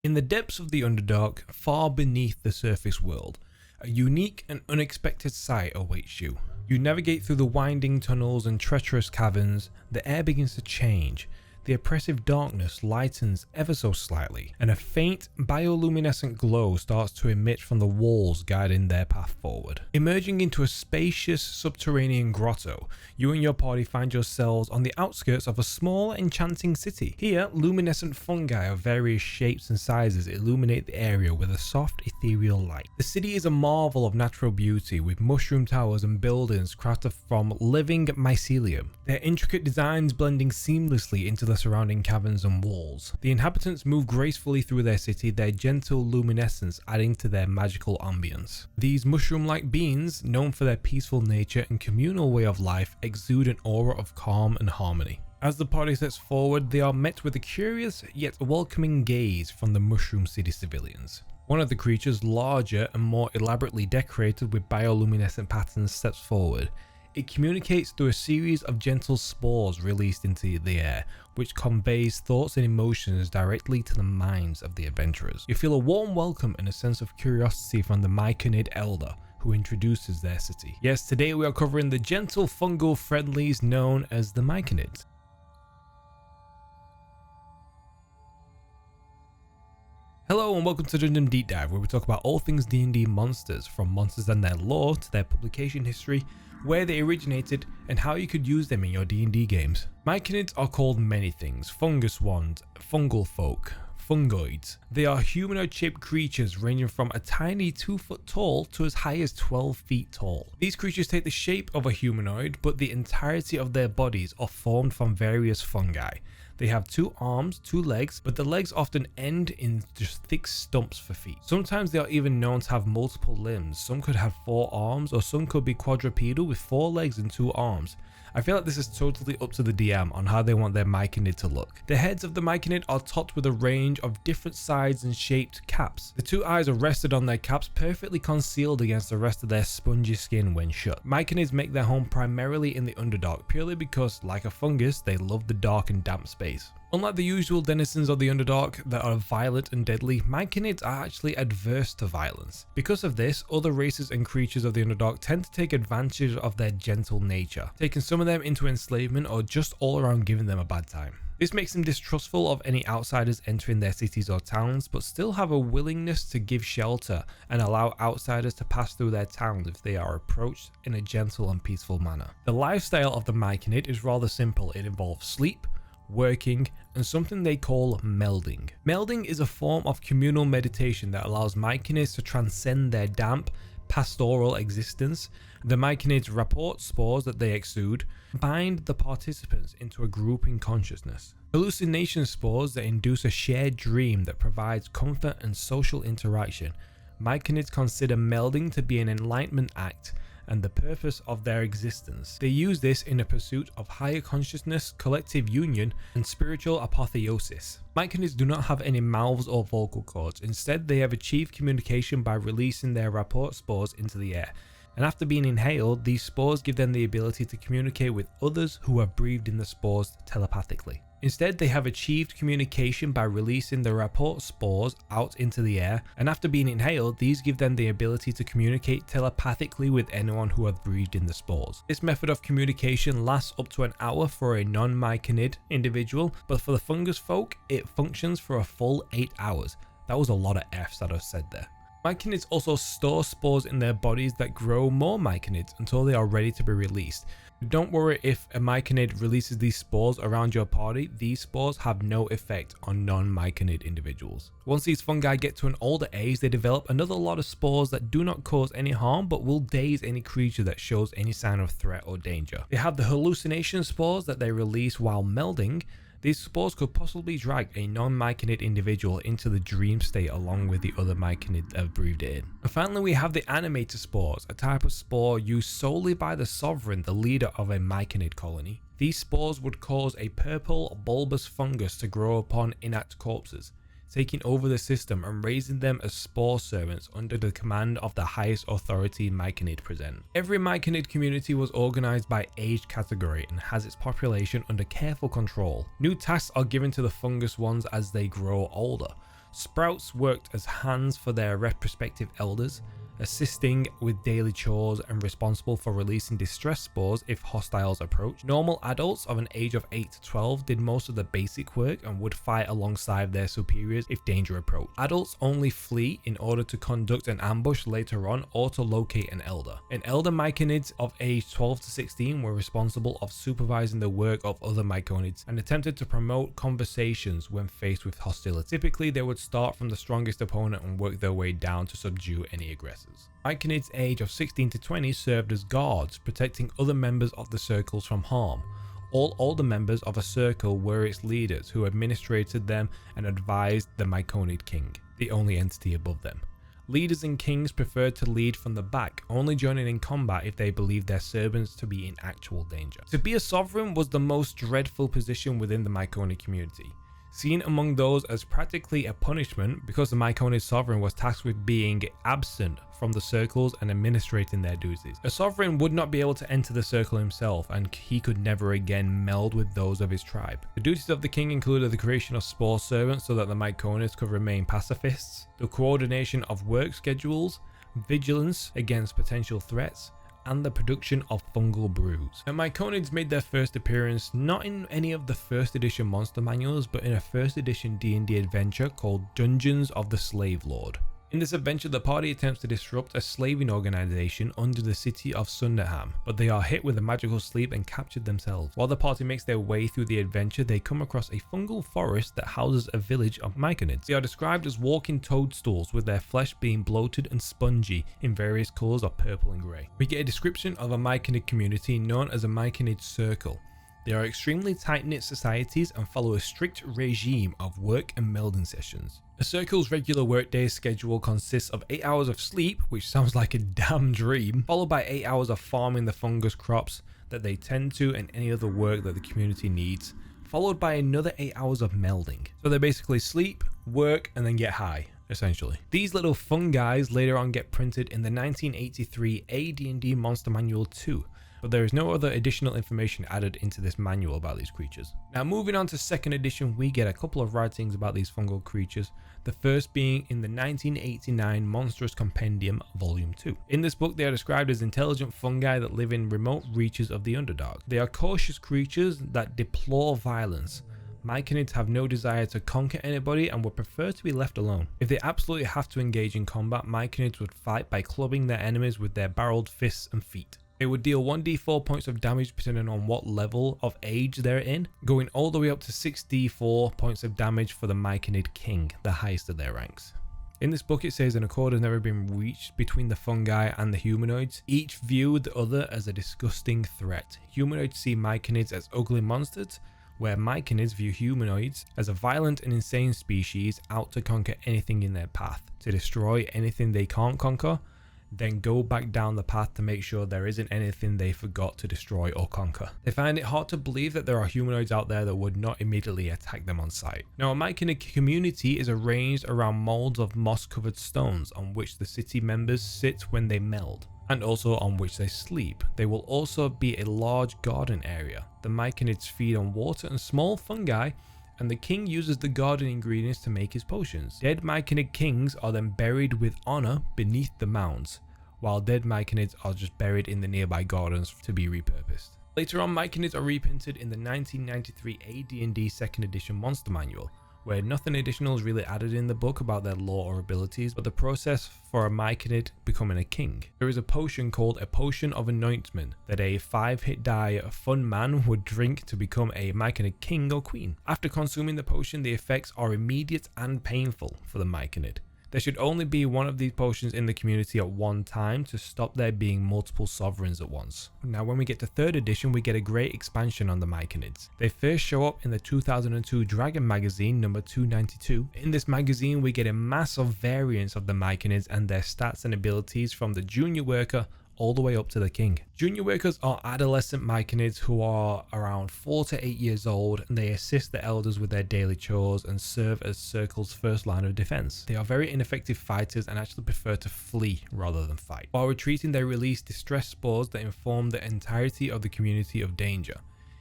In the depths of the Underdark, far beneath the surface world, a unique and unexpected sight awaits you. You navigate through the winding tunnels and treacherous caverns. The air begins to change. The oppressive darkness lightens ever so slightly, and a faint bioluminescent glow starts to emit from the walls guiding their path forward. Emerging into a spacious subterranean grotto, you and your party find yourselves on the outskirts of a small, enchanting city. Here, luminescent fungi of various shapes and sizes illuminate the area with a soft, ethereal light. The city is a marvel of natural beauty, with mushroom towers and buildings crafted from living mycelium, their intricate designs blending seamlessly into the surrounding caverns and walls. The inhabitants move gracefully through their city, their gentle luminescence adding to their magical ambience. These mushroom-like beings, known for their peaceful nature and communal way of life, exude an aura of calm and harmony. As the party steps forward, they are met with a curious yet welcoming gaze from the Mushroom City civilians. One of the creatures, larger and more elaborately decorated with bioluminescent patterns, steps forward. It communicates through a series of gentle spores released into the air, which conveys thoughts and emotions directly to the minds of the adventurers. You feel a warm welcome and a sense of curiosity from the Myconid elder, who introduces their city. Yes, today we are covering the gentle fungal friendlies known as the Myconids. Hello and welcome to Dungeon Deep Dive, where we talk about all things D&D monsters, from monsters and their lore to their publication history, where they originated, and how you could use them in your D&D games. Myconids are called many things: fungus wands, fungal folk, fungoids. They are humanoid-shaped creatures ranging from a tiny 2 foot tall to as high as 12 feet tall. These creatures take the shape of a humanoid, but the entirety of their bodies are formed from various fungi. They have 2 arms, 2 legs, but the legs often end in just thick stumps for feet. Sometimes they are even known to have multiple limbs. Some could have 4 arms, or some could be quadrupedal with 4 legs and 2 arms. I feel like this is totally up to the DM on how they want their Myconid to look. The heads of the Myconid are topped with a range of different sizes and shaped caps. The 2 eyes are rested on their caps, perfectly concealed against the rest of their spongy skin when shut. Myconids make their home primarily in the Underdark, purely because, like a fungus, they love the dark and damp space. Unlike the usual denizens of the Underdark that are violent and deadly, Myconids are actually adverse to violence. Because of this, other races and creatures of the Underdark tend to take advantage of their gentle nature, taking some of them into enslavement or just all around giving them a bad time. This makes them distrustful of any outsiders entering their cities or towns, but still have a willingness to give shelter and allow outsiders to pass through their towns if they are approached in a gentle and peaceful manner. The lifestyle of the Myconid is rather simple. It involves sleep, working, and something they call melding. Melding is a form of communal meditation that allows Myconids to transcend their damp, pastoral existence. The Myconids' rapport spores that they exude bind the participants into a grouping consciousness. Hallucination spores that induce a shared dream that provides comfort and social interaction. Myconids consider melding to be an enlightenment act and the purpose of their existence. They use this in a pursuit of higher consciousness, collective union, and spiritual apotheosis. Myconids do not have any mouths or vocal cords. Instead, they have achieved communication by releasing their rapport spores into the air. And after being inhaled, these spores give them the ability to communicate with others who have breathed in the spores telepathically. Instead, they have achieved communication by releasing the rapport spores out into the air, and after being inhaled, these give them the ability to communicate telepathically with anyone who has breathed in the spores. This method of communication lasts up to an hour for a non-Myconid individual, but for the fungus folk, it functions for a full 8 hours. That was a lot of F's that I said there. Myconids also store spores in their bodies that grow more Myconids until they are ready to be released. Don't worry if a Myconid releases these spores around your party, these spores have no effect on non-Myconid individuals. Once these fungi get to an older age, they develop another lot of spores that do not cause any harm but will daze any creature that shows any sign of threat or danger. They have the hallucination spores that they release while melding. These spores could possibly drag a non-Myconid individual into the dream state along with the other Myconid that have breathed it in. And finally, we have the animator spores, a type of spore used solely by the sovereign, the leader of a Myconid colony. These spores would cause a purple bulbous fungus to grow upon inert corpses, taking over the system and raising them as spore servants under the command of the highest authority Myconid present. Every Myconid community was organized by age category and has its population under careful control. New tasks are given to the fungus ones as they grow older. Sprouts worked as hands for their respective elders, assisting with daily chores and responsible for releasing distress spores if hostiles approached. Normal adults of an age of 8 to 12 did most of the basic work and would fight alongside their superiors if danger approached. Adults only flee in order to conduct an ambush later on or to locate an elder. Myconids of age 12 to 16 were responsible of supervising the work of other Myconids and attempted to promote conversations when faced with hostility. Typically, they would start from the strongest opponent and work their way down to subdue any aggressors. Myconids age of 16 to 20 served as guards, protecting other members of the circles from harm. All older members of a circle were its leaders, who administrated them and advised the Myconid king, the only entity above them. Leaders and kings preferred to lead from the back, only joining in combat if they believed their servants to be in actual danger. To be a sovereign was the most dreadful position within the Myconid community, seen among those as practically a punishment because the Myconid sovereign was tasked with being absent from the circles and administrating their duties. A sovereign would not be able to enter the circle himself, and he could never again meld with those of his tribe. The duties of the king included the creation of spore servants so that the Myconids could remain pacifists, the coordination of work schedules, vigilance against potential threats, and the production of fungal brews. The Myconids made their first appearance not in any of the first edition monster manuals, but in a first edition D&D adventure called Dungeons of the Slave Lord. In this adventure, the party attempts to disrupt a slaving organization under the city of Sunderham, but they are hit with a magical sleep and captured themselves. While the party makes their way through the adventure, they come across a fungal forest that houses a village of Myconids. They are described as walking toadstools, with their flesh being bloated and spongy in various colours of purple and grey. We get a description of a Myconid community known as a Myconid circle. They are extremely tight-knit societies and follow a strict regime of work and melding sessions. A circle's regular workday schedule consists of 8 hours of sleep, which sounds like a damn dream, followed by 8 hours of farming the fungus crops that they tend to and any other work that the community needs, followed by another 8 hours of melding. So they basically sleep, work, and then get high, essentially. These little fungi later on get printed in the 1983 AD&D Monster Manual 2, but there is no other additional information added into this manual about these creatures. Now, moving on to 2nd edition, we get a couple of writings about these fungal creatures, the first being in the 1989 Monstrous Compendium Volume 2. In this book, they are described as intelligent fungi that live in remote reaches of the Underdark. They are cautious creatures that deplore violence. Myconids have no desire to conquer anybody and would prefer to be left alone. If they absolutely have to engage in combat, Myconids would fight by clubbing their enemies with their barreled fists and feet. They would deal 1d4 points of damage depending on what level of age they're in, going all the way up to 6d4 points of damage for the Myconid King, the highest of their ranks. In this book, it says an accord has never been reached between the fungi and the humanoids. Each view the other as a disgusting threat. Humanoids see Myconids as ugly monsters, where Myconids view humanoids as a violent and insane species out to conquer anything in their path, to destroy anything they can't conquer, then go back down the path to make sure there isn't anything they forgot to destroy or conquer. They find it hard to believe that there are humanoids out there that would not immediately attack them on sight. Now, a Myconid community is arranged around molds of moss-covered stones on which the city members sit when they meld, and also on which they sleep. There will also be a large garden area. The Myconids feed on water and small fungi, and the king uses the garden ingredients to make his potions. Dead Myconid kings are then buried with honor beneath the mounds, while dead Myconids are just buried in the nearby gardens to be repurposed. Later on, Myconids are reprinted in the 1993 AD&D 2nd edition Monster Manual, where nothing additional is really added in the book about their lore or abilities, but the process for a Myconid becoming a king. There is a potion called a Potion of Anointment that a 5-hit die fun man would drink to become a Myconid king or queen. After consuming the potion, the effects are immediate and painful for the Myconid. There should only be one of these potions in the community at one time to stop there being multiple sovereigns at once. Now, when we get to 3rd edition, we get a great expansion on the Myconids. They first show up in the 2002 Dragon magazine number 292. In this magazine, we get a massive variance of the Myconids and their stats and abilities from the junior worker all the way up to the king. Junior workers are adolescent Myconids who are around 4 to 8 years old, and they assist the elders with their daily chores and serve as Circle's first line of defense. They are very ineffective fighters and actually prefer to flee rather than fight. While retreating, they release distress spores that inform the entirety of the community of danger.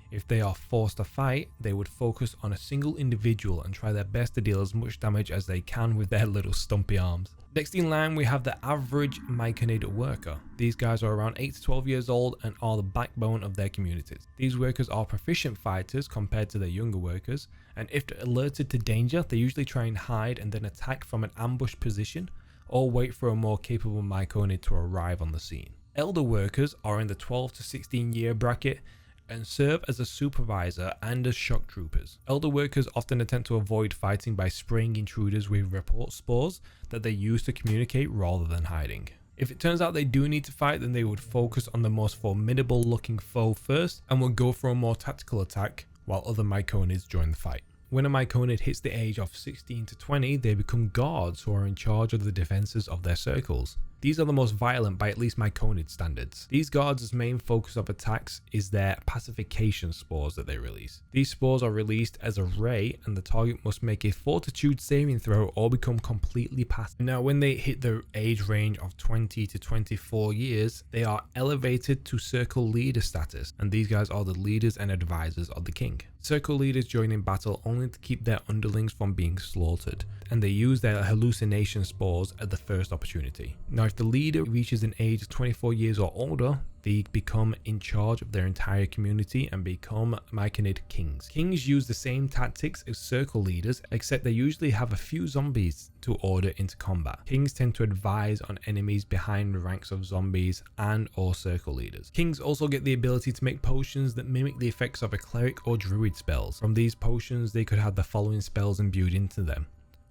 If they are forced to fight, they would focus on a single individual and try their best to deal as much damage as they can with their little stumpy arms. Next in line, we have the average Myconid worker. These guys are around 8 to 12 years old and are the backbone of their communities. These workers are proficient fighters compared to their younger workers, and if they're alerted to danger, they usually try and hide and then attack from an ambush position, or wait for a more capable Myconid to arrive on the scene. Elder workers are in the 12 to 16 year bracket and serve as a supervisor and as shock troopers. Elder workers often attempt to avoid fighting by spraying intruders with report spores that they use to communicate rather than hiding. If it turns out they do need to fight, then they would focus on the most formidable looking foe first and would go for a more tactical attack while other Myconids join the fight. When a Myconid hits the age of 16 to 20, they become guards who are in charge of the defenses of their circles. These are the most violent by at least Myconid standards. These guards' main focus of attacks is their pacification spores that they release. These spores are released as a ray and the target must make a fortitude saving throw or become completely passive. Now when they hit the age range of 20 to 24 years, they are elevated to circle leader status, and these guys are the leaders and advisors of the king. Circle leaders join in battle only to keep their underlings from being slaughtered, and they use their hallucination spores at the first opportunity. Now if the leader reaches an age of 24 years or older, they become in charge of their entire community and become Myconid kings. Kings use the same tactics as circle leaders, except they usually have a few zombies to order into combat. Kings tend to advise on enemies behind the ranks of zombies and or circle leaders. Kings also get the ability to make potions that mimic the effects of a cleric or druid spells. From these potions, they could have the following spells imbued into them: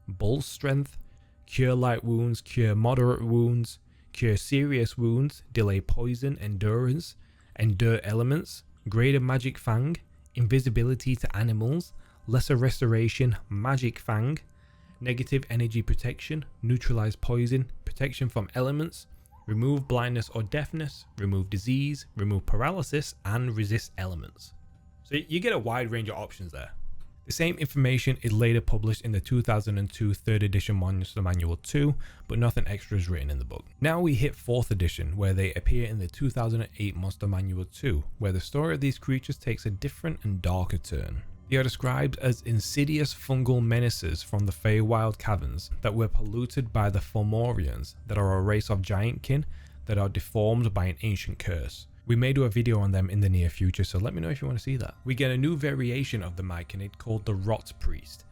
Bull Strength, Cure Light Wounds, Cure Moderate Wounds, Cure Serious Wounds, Delay Poison, Endurance, Endure Elements, Greater Magic Fang, Invisibility to Animals, Lesser Restoration, Magic Fang, Negative Energy Protection, Neutralize Poison, Protection from Elements, Remove Blindness or Deafness, Remove Disease, Remove Paralysis, and Resist Elements. So you get a wide range of options there. The same information is later published in the 2002 3rd edition Monster Manual 2, but nothing extra is written in the book. Now we hit 4th edition, where they appear in the 2008 Monster Manual 2, where the story of these creatures takes a different and darker turn. They are described as insidious fungal menaces from the Feywild caverns that were polluted by the Fomorians, that are a race of giantkin that are deformed by an ancient curse. We may do a video on them in the near future, so let me know if you want to see that. We get a new variation of the Myconid called the Rot Priest.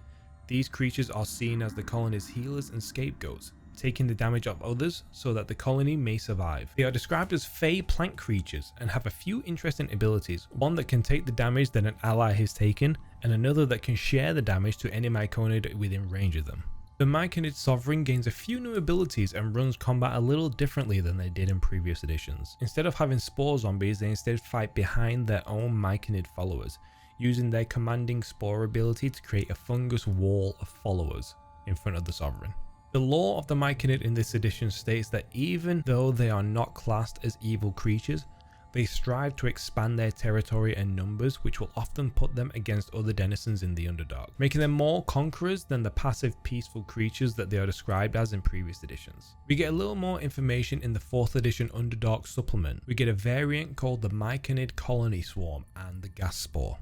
These creatures are seen as the colony's healers and scapegoats, taking the damage of others so that the colony may survive. They are described as fey plant creatures and have a few interesting abilities, one that can take the damage that an ally has taken, and another that can share the damage to any Myconid within range of them. The Myconid Sovereign gains a few new abilities and runs combat a little differently than they did in previous editions. Instead of having spore zombies, they instead fight behind their own Myconid followers, using their commanding spore ability to create a fungus wall of followers in front of the Sovereign. The lore of the Myconid in this edition states that even though they are not classed as evil creatures, they strive to expand their territory and numbers, which will often put them against other denizens in the Underdark, making them more conquerors than the passive peaceful creatures that they are described as in previous editions. We get a little more information in the 4th edition Underdark supplement. We get a variant called the Myconid Colony Swarm and the Gas Spore.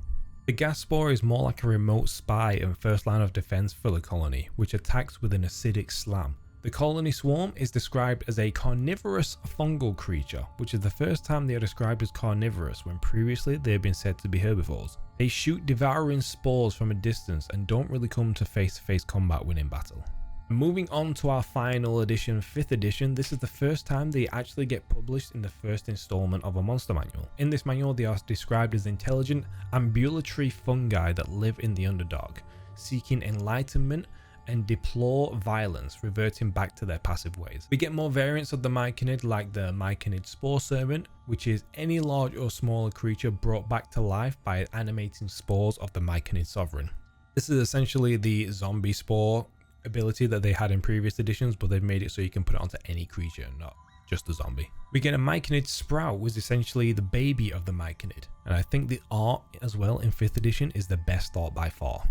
The Gas Spore is more like a remote spy and first line of defense for the colony, which attacks with an acidic slam. The Colony Swarm is described as a carnivorous fungal creature, which is the first time they are described as carnivorous when previously they have been said to be herbivores. They shoot devouring spores from a distance and don't really come to face-to-face combat when in battle. Moving on to our final edition, 5th edition, this is the first time they actually get published in the first installment of a monster manual. In this manual, they are described as intelligent, ambulatory fungi that live in the Underdark, seeking enlightenment and deplore violence, reverting back to their passive ways. We get more variants of the Myconid, like the Myconid Spore Servant, which is any large or smaller creature brought back to life by animating spores of the Myconid Sovereign. This is essentially the zombie spore ability that they had in previous editions, but they've made it so you can put it onto any creature, not just a zombie. We get a Myconid Sprout, which is essentially the baby of the Myconid, and I think the art as well in 5th edition is the best art by far.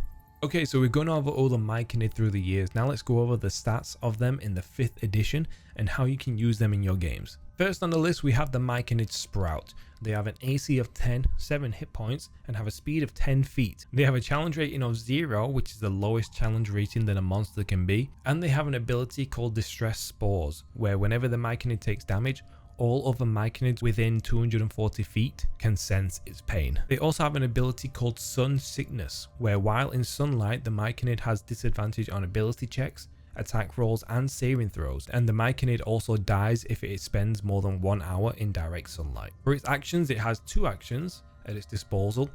Okay, so we've gone over all the Myconid through the years. Now let's go over the stats of them in the 5th edition and how you can use them in your games. First on the list, we have the Myconid Sprout. They have an AC of 10, 7 hit points, and have a speed of 10 feet. They have a challenge rating of 0, which is the lowest challenge rating that a monster can be. And they have an ability called Distress Spores, where whenever the Myconid takes damage, all other Myconids within 240 feet can sense its pain. They also have an ability called Sun Sickness, where while in sunlight, the Myconid has disadvantage on ability checks, attack rolls, and saving throws, and the Myconid also dies if it spends more than 1 hour in direct sunlight. For its actions, it has 2 actions at its disposal.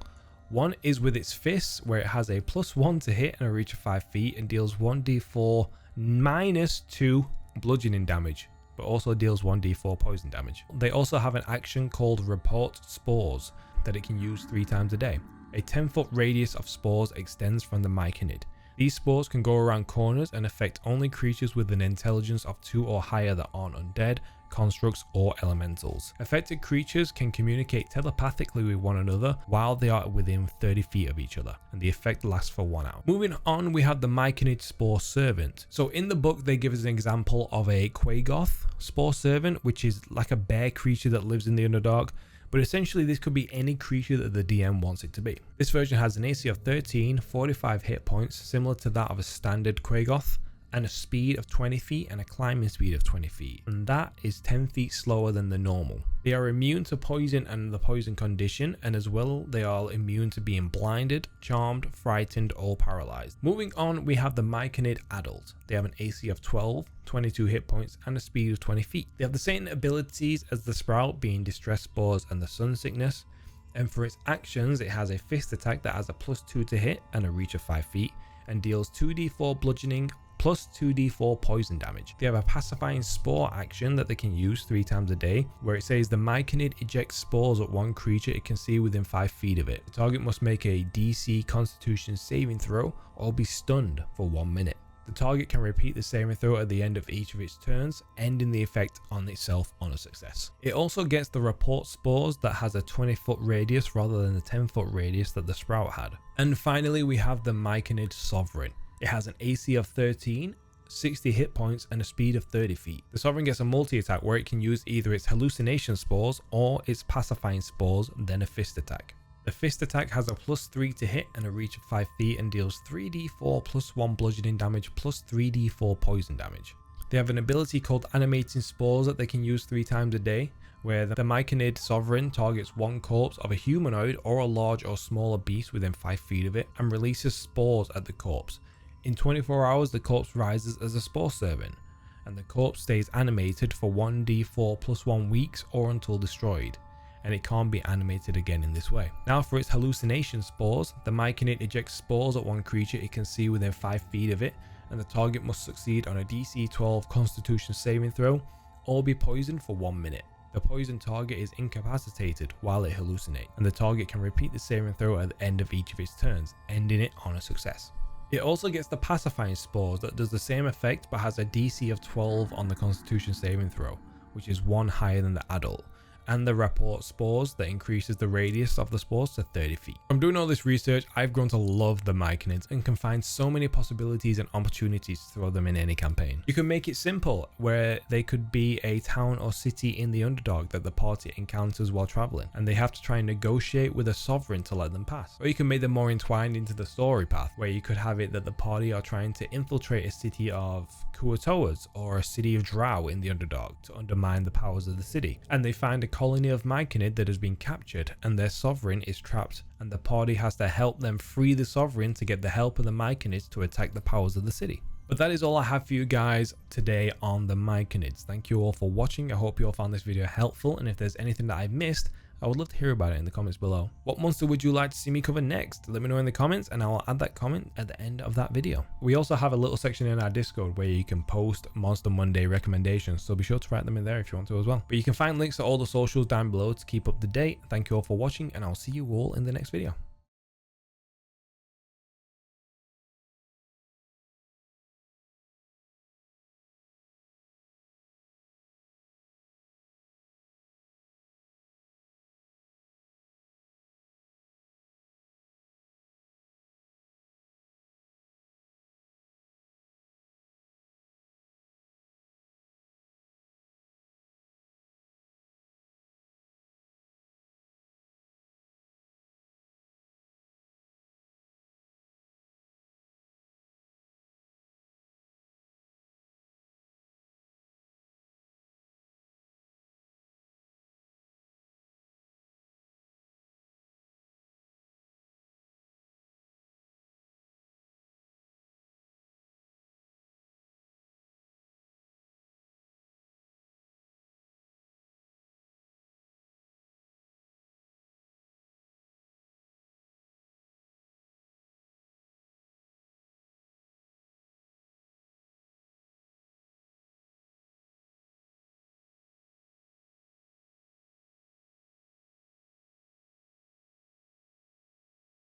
One is with its fists, where it has a +1 to hit and a reach of 5 feet and deals 1d4 -2 bludgeoning damage, but also deals 1d4 poison damage. They also have an action called Report Spores that it can use 3 times a day. A 10-foot radius of spores extends from the Myconid. These spores can go around corners and affect only creatures with an intelligence of 2 or higher that aren't undead, constructs, or elementals. Affected creatures can communicate telepathically with one another while they are within 30 feet of each other, and the effect lasts for 1 hour. Moving on, we have the Myconid Spore Servant. So in the book, they give us an example of a Quagoth Spore Servant, which is like a bear creature that lives in the Underdark. But essentially this could be any creature that the DM wants it to be. This version has an AC of 13, 45 hit points, similar to that of a standard Quagoth, and a speed of 20 feet and a climbing speed of 20 feet. And that is 10 feet slower than the normal. They are immune to poison and the poison condition, and as well they are immune to being blinded, charmed, frightened, or paralyzed. Moving on, we have the Myconid Adult. They have an AC of 12, 22 hit points, and a speed of 20 feet. They have the same abilities as the Sprout, being Distress Spores and the Sun Sickness. And for its actions, it has a fist attack that has a +2 to hit and a reach of 5 feet, and deals 2d4 bludgeoning plus 2d4 poison damage. They have a pacifying spore action that they can use 3 times a day, where it says the Myconid ejects spores at one creature it can see within 5 feet of it. The target must make a DC Constitution saving throw or be stunned for 1 minute. The target can repeat the saving throw at the end of each of its turns, ending the effect on itself on a success. It also gets the Report Spores that has a 20-foot radius rather than the 10-foot radius that the Sprout had. And finally, we have the Myconid Sovereign. It has an AC of 13, 60 hit points, and a speed of 30 feet. The Sovereign gets a multi-attack where it can use either its Hallucination Spores or its Pacifying Spores, then a fist attack. The fist attack has a +3 to hit and a reach of 5 feet and deals 3d4 +1 bludgeoning damage plus 3d4 poison damage. They have an ability called Animating Spores that they can use 3 times a day, where the Myconid Sovereign targets one corpse of a humanoid or a large or smaller beast within 5 feet of it and releases spores at the corpse. In 24 hours, the corpse rises as a Spore Servant, and the corpse stays animated for 1d4 +1 weeks or until destroyed, and it can't be animated again in this way. Now for its Hallucination Spores, the Myconid ejects spores at one creature it can see within 5 feet of it, and the target must succeed on a DC 12 Constitution saving throw or be poisoned for 1 minute. The poisoned target is incapacitated while it hallucinates, and the target can repeat the saving throw at the end of each of its turns, ending it on a success. It also gets the Pacifying Spores that does the same effect but has a DC of 12 on the Constitution saving throw, which is 1 higher than the adult, and the Report Spores that increases the radius of the spores to 30 feet. From doing all this research, I've grown to love the Myconids and can find so many possibilities and opportunities to throw them in any campaign. You can make it simple, where they could be a town or city in the Underdark that the party encounters while traveling, and they have to try and negotiate with a sovereign to let them pass. Or you can make them more entwined into the story path, where you could have it that the party are trying to infiltrate a city of Kuatoas or a city of Drow in the Underdark to undermine the powers of the city, and they find a colony of Myconid that has been captured and their sovereign is trapped, and the party has to help them free the sovereign to get the help of the Myconids to attack the powers of the city. But that is all I have for you guys today on the Myconids. Thank you all for watching. I hope you all found this video helpful, and if there's anything that I missed, I would love to hear about it in the comments below. What monster would you like to see me cover next? Let me know in the comments and I'll add that comment at the end of that video. We also have a little section in our Discord where you can post Monster Monday recommendations, so be sure to write them in there if you want to as well. But you can find links to all the socials down below to keep up to date. Thank you all for watching, and I'll see you all in the next video.